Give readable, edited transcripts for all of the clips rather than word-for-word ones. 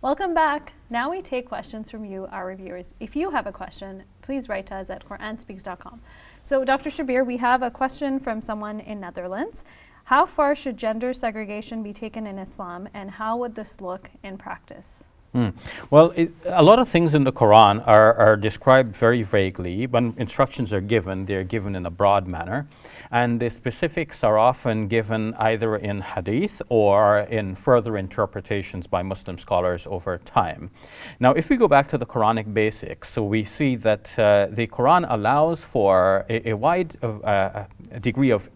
Welcome back. Now we take questions from you, our viewers. If you have a question, please write to us at QuranSpeaks.com. So, Dr. Shabir, we have a question from someone in Netherlands. How far should gender segregation be taken in Islam, and how would this look in practice? Well, a lot of things in the Quran are described very vaguely. When instructions are given, they're given in a broad manner. And the specifics are often given either in hadith or in further interpretations by Muslim scholars over time. Now, if we go back to the Quranic basics, so we see that the Quran allows for a wide degree of,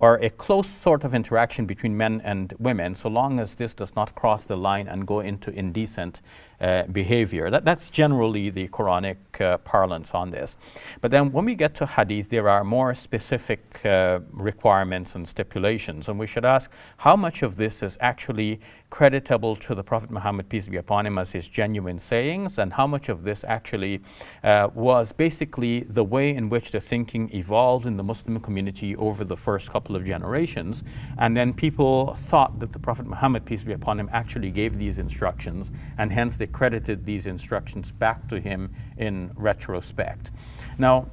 or a close sort of interaction between men and women, so long as this does not cross the line and go into indecent behavior. That's generally the Quranic parlance on this. But then when we get to hadith, there are more specific requirements and stipulations, and we should ask how much of this is actually creditable to the Prophet Muhammad, peace be upon him, as his genuine sayings, and how much of this actually was basically the way in which the thinking evolved in the Muslim community over the first couple of generations, and then people thought that the Prophet Muhammad, peace be upon him, actually gave these instructions, and hence they credited these instructions back to him in retrospect. Now,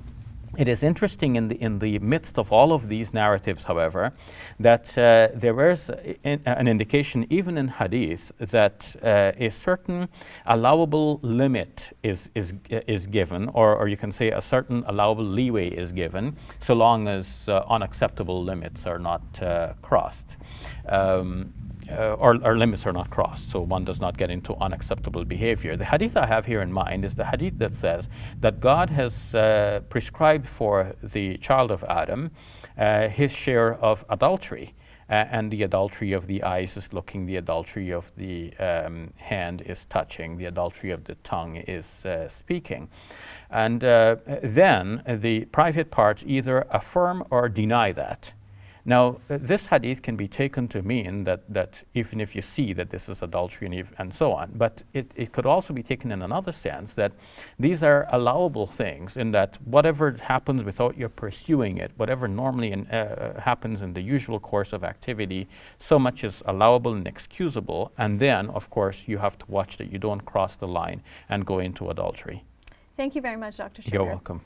it is interesting in the midst of all of these narratives, however, that there is an indication, even in hadith, that a certain allowable limit is given, or you can say a certain allowable leeway is given, so long as unacceptable limits are not crossed. Or limits are not crossed, so one does not get into unacceptable behavior. The hadith I have here in mind is the hadith that says that God has prescribed for the child of Adam his share of adultery. And the adultery of the eyes is looking, the adultery of the hand is touching, the adultery of the tongue is speaking. And then the private parts either affirm or deny that. Now, this hadith can be taken to mean that even if you see that this is adultery and so on, but it could also be taken in another sense that these are allowable things, in that whatever happens without you pursuing it, whatever normally happens in the usual course of activity, so much is allowable and excusable, and then, of course, you have to watch that you don't cross the line and go into adultery. Thank you very much, Dr. Shabir. You're welcome.